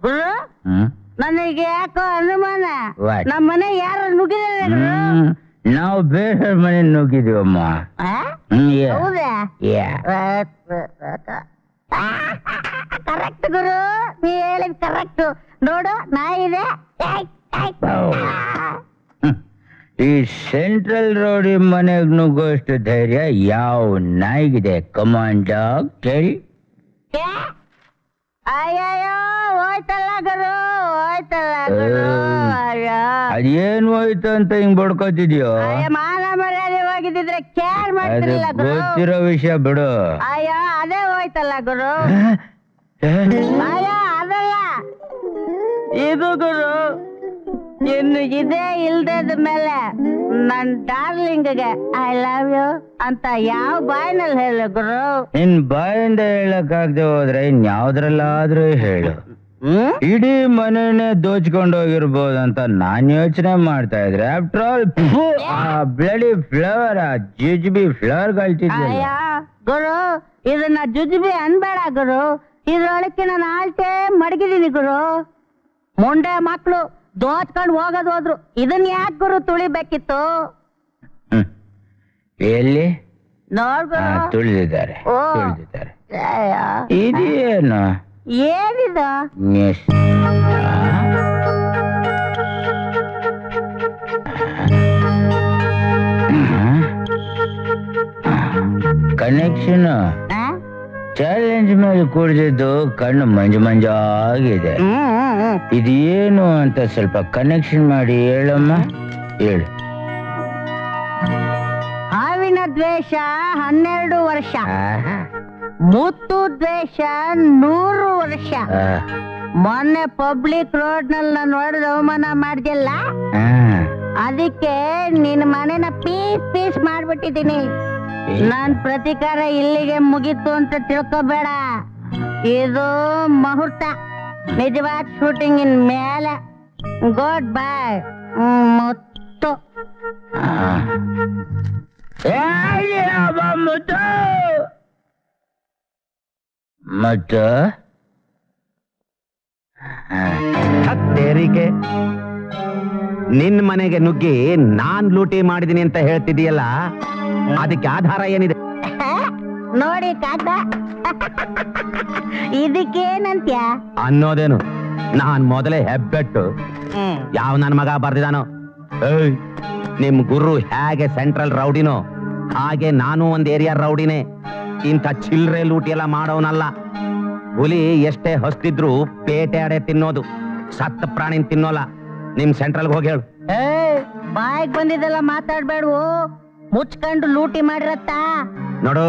ಗುರು ನನಗೆ ಯಾಕೋ ಅನುಮಾನ ನಮ್ಮ ಮನೆ ಯಾರು ನುಗ್ಗಿದ್ದಾರೆ ನಾವು ಬೇರೆ ಮನೆ ನುಗ್ಗಿದೀವಮ್ಮ. ಕರೆಕ್ಟ್ ಗುರು, ನೀ ಹೇಳಿದ್ ಕರೆಕ್ಟ್. ನೋಡು ನಾಯಿ ಇದೆ. ಈ ಸೆಂಟ್ರಲ್ ರೋಡ್ ಮನೆಗ್ ನುಗ್ಗೋಷ್ಟು ಧೈರ್ಯ ಯಾವ ನಾಯಿಗಿದೆ? ಕಮಾಂಡ್ ಡಾಗ್ ಕೇಳಿ. ಅಯ್ಯಯ್ಯೋ ಹೋಯ್ತಲ್ಲ ಗುರು, ಹೋಯ್ತಲ್ಲ ಗುರು. ಅದೇನ್ ಹೋಯ್ತು ಅಂತ ಹಿಂಗ್ ಬಡ್ಕೋತಿದ್ಯೋ? ಮಾನ ಮರ್ಯಾದೆ ಹೋಗಿದ್ರೆ ಕೇರ್ ಮಾಡ್ತಿರ್ಲಿಲ್ಲ ಗುರು. ಗೊತ್ತಿರೋ ವಿಷಯ ಬಿಡು. ಅಯ್ಯೋ ಅದೇ ಹೋಯ್ತಲ್ಲ ಗುರು. ಅಯ್ಯೋ ಅದಲ್ಲ ಇದು ಗುರು. ಇನ್ನು ಇದೇ ಇಲ್ದೇದ ಮೇಲೆ ನನ್ ಡಾರ್ಲಿಂಗ್ಗೆ ಐ ಲವ್ ಯು ಅಂತ ಯಾವ ಬಾಯಿನಲ್ಲಿ ಹೇಳು ಗುರು? ನಿನ್ ಬಾಯಿಂದ ಹೇಳಕ್ಕಾಗದೆ ಹೋದ್ರೆ ಇನ್ಯಾವ್ದ್ರಲ್ಲಾದ್ರೂ ಹೇಳು. ಇಡೀ ಮನೆನೇ ದೋಚ್ಕೊಂಡು ಹೋಗಿರ್ಬೋದಂತ ನಾನ್ ಯೋಚನೆ ಮಾಡ್ತಾ ಇದ್ರೆ ಆಫ್ಟರ್ ಆಲ್ ಬ್ಲಡಿ ಫ್ಲವರ್, ಆ ಜುಜುಬಿ ಫ್ಲವರ್ ಕಳ್ತಿದ್ದೆ. ಗುರು ಇದನ್ನ ಜುಜುಬಿ ಅನ್ಬೇಡ ಗುರು, ಇದ್ರೊಳಕ್ಕೆ ನಾನು ಆಲ್ಟೆ ಮಡಗಿದೀನಿ ಗುರು. ಮುಂಡೆ ಮಕ್ಳು ದೋಚ್ಕೊಂಡು ಹೋಗೋದು ಹೋದ್ರು, ಇದನ್ ಯಾಕೆ ಗುರು ತುಳಿಬೇಕಿತ್ತು? ಎಲ್ಲಿ ನೋಡ್ಗುರು ತುಳಿದಿದ್ದಾರೆ. ಇದೇನು ಏನಿದ? ಕನೆಕ್ಷನ್ ಚಾಲೆಂಜ್ ಮೇಲೆ ಕುಡಿದಿದ್ದು ಕಣ್ಣು ಮಂಜು ಮಂಜಾಗಿದೆ. ಇದೇನು ಅಂತ ಸ್ವಲ್ಪ ಕನೆಕ್ಷನ್ ಮಾಡಿ ಹೇಳಮ್ಮ, ಹೇಳು. ಹಾವಿನ ದ್ವೇಷ 12 ವರ್ಷ, ಮುತ್ತು ದ್ವೇಷ 100 ವರ್ಷ. ಮೊನ್ನೆ ಪಬ್ಲಿಕ್ ರೋಡ್ ನಲ್ಲಿ ನಾನು ಹೊಡೆದು ಅವಮಾನ ಮಾಡ್ದಿಲ್ಲ, ಅದಕ್ಕೆ ನಿನ್ನ ಮನೆನ ಪೀಸ್ ಪೀಸ್ ಮಾಡ್ಬಿಟ್ಟಿದ್ದೀನಿ. ನನ್ ಪ್ರತಿಕಾರ ಇಲ್ಲಿಗೆ ಮುಗೀತು ಅಂತ ತಿಳ್ಕೊಬೇಡ. ಇದು ಮುಹೂರ್ತ, ನಿಜವಾದ ಶೂಟಿಂಗ್ ಇನ್ ಮೇಲೆ. ಗುಡ್ ಬೈ ಮುತ್ತು. ಮತ್ತು ತೆರಿಗೆ ನಿನ್ ಮನೆಗೆ ನುಗ್ಗಿ ನಾನ್ ಲೂಟಿ ಮಾಡಿದೀನಿ ಅಂತ ಹೇಳ್ತಿದೀಯಲ್ಲ, ಅದಕ್ಕೆ ಆಧಾರ ಏನಿದೆ? ನೋಡಿ ಕಾಕ, ಇದಕ್ಕೇನಂತ್ಯ ಅನ್ನೋದೇನು? ನಾನ್ ಮೊದಲೇ ಹೆಬ್ಬೆಟ್ಟು ಯಾವ ನನ್ ಮಗ ಬರ್ದಿದಾನೋ. ನಿಮ್ ಗುರು ಹೇಗೆ ಸೆಂಟ್ರಲ್ ರೌಡಿನೋ ಹಾಗೆ ನಾನು ಒಂದ್ ಏರಿಯಾ ರೌಡಿನೇ. ಇಂಥ ಚಿಲ್ರೆ ಲೂಟಿ ಎಲ್ಲ ಮಾಡೋನಲ್ಲ. ಹುಲಿ ಎಷ್ಟೇ ಹೊಸ್ತಿದ್ರು ಪೇಟೆ ಅಡೆ ತಿನ್ನೋದು, ಸತ್ತ ಪ್ರಾಣಿನ ತಿನ್ನೋಲ್ಲ. ನಿಮ್ ಸೆಂಟ್ರಲ್ಗೆ ಹೋಗಿ ಹೇಳು. ಬಾಯಿಗೆ ಬಂದಿದ್ದೆಲ್ಲ ಮಾತಾಡ್ಬೇಡ್ವು, ಮುಚ್ಕೊಂಡು ಲೂಟಿ ಮಾಡಿರತ್ತ. ನೋಡು,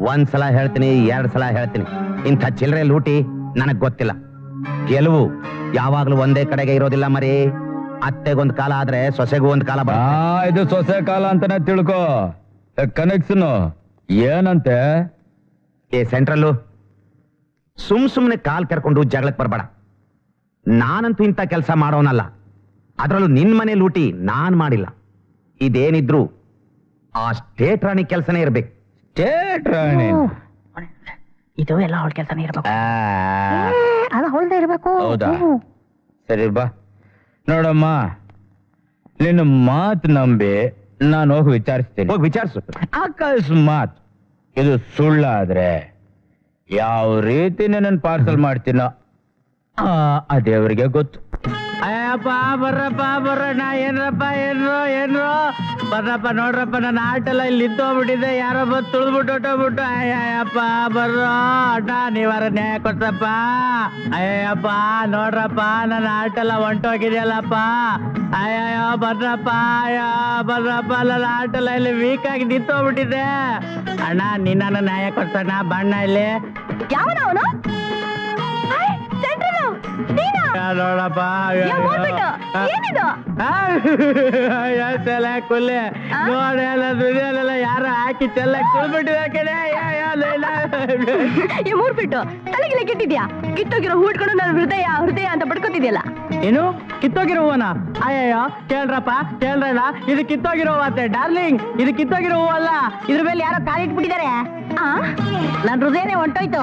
ಒಂದ್ಸಲ ಹೇಳ್ತೀನಿ, 2 ಸಲ ಹೇಳ್ತೀನಿ, ಇಂಥ ಚಿಲ್ರೆ ಲೂಟಿ ನನಗ್ ಗೊತ್ತಿಲ್ಲ. ಗೆಲುವು ಯಾವಾಗ್ಲೂ ಒಂದೇ ಕಡೆಗೆ ಇರೋದಿಲ್ಲ ಮರಿ. ಅತ್ತೆಗೊಂದ್ ಕಾಲ ಆದ್ರೆ ಸೊಸೆಗೂ ಒಂದ್ ಕಾಲ. ಇದು ಸೊಸೆ ಕಾಲ ಅಂತಾನೆ ತಿಳ್ಕೊ. ಕನೆಕ್ಷನ್ ಏನಂತೆ? ಏ ಸೆಂಟ್ರಲ್ಲು, ಸುಮ್ನೆ ಕಾಲ್ ಕೆರ್ಕೊಂಡು ಜಗಳಕ್ಕೆ ಬರ್ಬೇಡ. ನಾನಂತೂ ಇಂಥ ಕೆಲಸ ಮಾಡೋನಲ್ಲ. ಅದ್ರಲ್ಲೂ ನಿನ್ ಮನೆ ಲೂಟಿ ನಾನ್ ಮಾಡಿಲ್ಲ. ಇದೇನಿದ್ರು ಆ ಸ್ಟೇಟ್ ರಾಣಿ ಕೆಲಸನೇ ಇರ್ಬೇಕು. ಸ್ಟೇಟ್ ರಾಣಿ ಇದು ಎಲ್ಲ ಅವಳ ಕೆಲಸನೇ ಇರ್ಬೇಕು. ಅದು ಅವಳದೇ ಇರ್ಬೇಕು. ಹೌದಾ? ಸರಿ ಬಾ. ನೋಡಮ್ಮ, ನಿನ್ನ ಮಾತು ನಂಬಿ ನಾನು ಹೋಗಿ ವಿಚಾರಿಸ್ತೇನೆ. ಹೋಗಿ ವಿಚಾರಿಸು. ಅಕಸ್ಮಾತ್ ಇದು ಸುಳ್ಳಾದ್ರೆ ಯಾವ ರೀತಿ ನನ್ನ ಪಾರ್ಸಲ್ ಮಾಡ್ತೀನೋ ಆ ದೇವರಿಗೆ ಗೊತ್ತು. ಅಯ್ಯಪ್ಪ ಬರ್ರಪ್ಪ ಬರ್ರಣ್ಣ. ಏನ್ರಪ್ಪ ಏನ್ರೋ ಬರ್ರಪ್ಪ. ನೋಡ್ರಪ್ಪ, ನನ್ನ ಆಟೆಲ್ಲ ಇಲ್ಲಿ ನಿಂತೋಗ್ಬಿಟ್ಟಿದೆ. ಯಾರೋ ಬಂದು ತುಳಿದ್ಬಿಟ್ಟು ಹೊಟ್ಟೋಗ್ಬಿಟ್ಟು. ಅಯ್ಯಪ್ಪ ಬರ್ರೋ ಅಣ್ಣ, ನೀವಾರ ನ್ಯಾಯ ಕೊಡ್ಸಪ್ಪ. ಅಯ್ಯಪ್ಪ ನೋಡ್ರಪ್ಪ, ನನ್ನ ಆಟೆಲ್ಲ ಹೊಂಟೋಗಿದೆಯಲ್ಲಪ್ಪ. ಅಯ್ಯಯ್ಯೋ ಬರ್ರಪ್ಪ, ಬರ್ರಪ್ಪ, ನನ್ನ ಆಟೆಲ್ಲ ಇಲ್ಲಿ ವೀಕ್ ಆಗಿ ನಿಂತೋಗ್ಬಿಟ್ಟಿದೆ. ಅಣ್ಣ ನಿನ್ನ ನ್ಯಾಯ ಕೊಡ್ಸಣ್ಣ. ಬಣ್ಣ ಇಲ್ಲಿ ಯಾವನವನು? ನೋಡಪ್ಪ, ಕುಲ್ಲೆ ನೋಡೆಲ್ಲ ಯಾರು ಹಾಕಿ ಚೆಲ್ಲ ಕುಳ್ಬಿಟ್ಟಿದ ಕಡೆ. ಮೂರ್ಬಿಟ್ಟು ತಲೆಗಿಲೆ ಕೆಟ್ಟಿದ್ಯಾ? ಕಿತ್ತೋಗಿರೋ ಹೂಡ್ಕೊಂಡು ನನ್ನ ಹೃದಯ ಹೃದಯ ಅಂತ ಬಡ್ಕೋತಿದ್ಯಲ್ಲ. ಏನು ಕಿತ್ತೋಗಿರೋ ಹೂವನ? ಅಯ್ಯಯ್ಯೋ ಕೇಳ್ರಪ್ಪ, ಕೇಳ್ರಣ್ಣ, ಇದು ಕಿತ್ತೋಗಿರೋ ಹೂವಂತೆ ಡಾರ್ಲಿಂಗ್. ಇದು ಕಿತ್ತೋಗಿರೋ ಹೂವಲ್ಲ, ಇದ್ರ ಮೇಲೆ ಯಾರೋ ಕಾಲಿಟ್ಬಿಟ್ಟಿದ್ದಾರೆ. ನನ್ನ ಹೃದಯನೇ ಹೊಂಟೋಯ್ತು.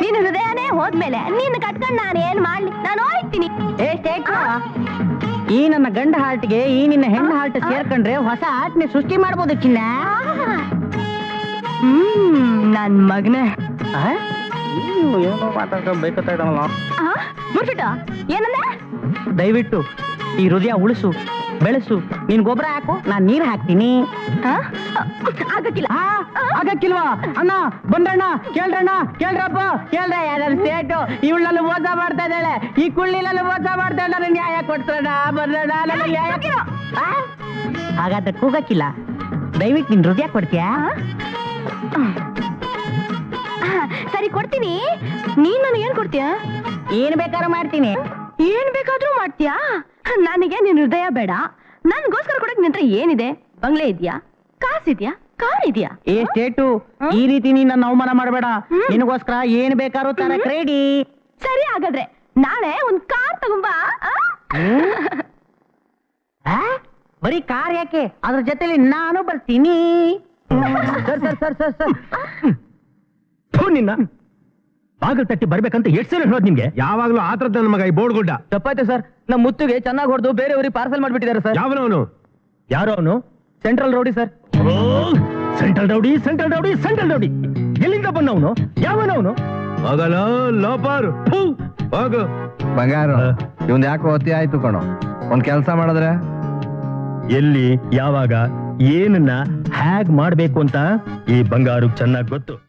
ನೀನು ಹೃದಯನೇ ಹೋದ್ಮೇಲೆ ನಿನ್ನ ಕಟ್ಕೊಂಡು ನಾನು ಏನ್ ಮಾಡ್ಲಿ, ನಾನು ಹೋಗ್ತೀನಿ. ಏ ಸ್ಟೇಟ್ ಈ ನನ್ನ ಗಂಡ ಹಾರ್ಟ್ಗೆ ಈ ನಿನ್ನ ಹೆಣ್ಣು ಹಾರ್ಟ್ ಸೇರ್ಕೊಂಡ್ರೆ ಹೊಸ ಆರ್ಟ್ನೆ ಸೃಷ್ಟಿ ಮಾಡ್ಬೋದು ಚಿನ್ನ. ನನ್ ಮಗನೇ ಏನೋ ಮಾತಾಡ್ಕೊಬೇಕತ್ತ ಇದ್ದಾನಲ್ಲ. ಮುರ್ಬಿಟ್ಟ ಏನಂದ್ರೆ? ದಯವಿಟ್ಟು ಈ ಹೃದಯ ಉಳಿಸು, ಬೆಳೆಸು. ನೀನ್ ಗೊಬ್ಬರ ಹಾಕು, ನಾನ್ ನೀರ್ ಹಾಕ್ತೀನಿ. ಆಗಕ್ಕಿಲ್ಲ. ಆಗಕ್ಕಿಲ್ವಾ ಅಣ್ಣ? ಬಂದ್ರಣ್ಣ, ಕೇಳ್ರಣ್ಣ, ಕೇಳ್ರಪ್ಪ, ಕೇಳ್ರ. ಯಾರು ಸ್ಟೇಟು ಇವಳಲ್ಲಿ ಮೋಸ ಮಾಡ್ತಾ ಇದ್ದಾಳೆ, ಈ ಕುಳ್ಳಿನಲ್ಲಿ ಮೋಸ ಮಾಡ್ತಾ ಇದ್ದಾಳೆ. ನ್ಯಾಯ ಕೊಡ್ತಾರಣ್ಣ, ಬಂದ್ರಣ್ಣ, ನನಗೆ ನ್ಯಾಯ. ಹಾಗಾದ್ರೆ ಕೂಗಕ್ಕಿಲ್ಲ. ದಯವಿಟ್ಟು ನಿನ್ ಹೃದಯ ಕೊಡ್ತೀಯಾ? ಸರಿ ಕೊಡ್ತೀನಿ. ನೀನ್ ನನಗೆ ಏನ್ ಕೊಡ್ತೀಯಾ? ಏನ್ ಬೇಕಾದ್ರೂ ಮಾಡ್ತೀನಿ. ಏನ್ ಬೇಕಾದ್ರೂ ಮಾಡ್ತೀಯಾ? ನನಗೆ ನಿನ್ ಹೃದಯ ಬೇಡ. ನನ್ಗೋಸ್ಕರ ಕೊಡಕ್ ನಿಂತ್ರ ಏನಿದೆ? ಬಂಗ್ಲೆ ಇದ್ಯಾ? ಕಾಸಿದ್ಯಾ? ಕಾರ್ ಇದ್ಯಾ? ಏ ಸ್ಟೇಟು, ಈ ರೀತಿ ನೀನ್ ನನ್ನ ಅವಮಾನ ಮಾಡಬೇಡ. ನಿನಗೋಸ್ಕರ ಏನ್ ಬೇಕಾದ್ರೂ ತರಕ್ ರೆಡಿ. ಸರಿ, ಹಾಗಾದ್ರೆ ನಾಳೆ ಒಂದ್ ಕಾರ್ ತಗೊಂಬಾ. ಬರೀ ಕಾರ್ ಯಾಕೆ, ಅದ್ರ ಜೊತೆಲಿ ನಾನು ಬರ್ತೀನಿ. Sir sir sir sir sir ನಿನ್ನ ಬಾಗಿಲು ತಟ್ಟಿ ಬರ್ಬೇಕಂತ ಎಷ್ಟು ಸಲ ಹೇಳೋದು ನಿಮ್ಗೆ? ಯಾವಾಗ್ಲೂ ಆತರ ನನ್ನ ಮಗ ಈ ಬೋರ್ಡ್ ಗುಡ್ಡ. ತಪ್ಪಾಯ್ತು ಸರ್, ನಮ್ಮ ಮುತ್ತುಗೆ ಚೆನ್ನಾಗಿ ಹೊಡೆದು ಬೇರೆಯವ್ರಿಗೆ ಪಾರ್ಸಲ್ ಮಾಡ್ಬಿಟ್ಟಿದ್ದಾರೆ ಸರ್. ಯಾವನವನು? ಯಾರೋ ಅವನು central rowdy sir. Central rowdy, central rowdy, central rowdy. ಎಲ್ಲಿಂದ ಬಂದವನು? ಯಾವನವನು? ಹೋಗಲ್ಲ ಲೋಪರ್. ಹೋಗು ಬಂಗಾರು. ಇವಂದ್ ಯಾಕೋ ಅತಿ ಆಯ್ತು ಕಣೋ. ಒಂದ್ ಕೆಲ್ಸ ಮಾಡಿದ್ರೆ ಎಲ್ಲಿ, ಯಾವಾಗ, ಏನನ್ನ ಹ್ಯಾಗ್ ಮಾಡ್ಬೇಕು ಅಂತ ಈ ಬಂಗಾರು ಚೆನ್ನಾಗಿ ಗೊತ್ತು.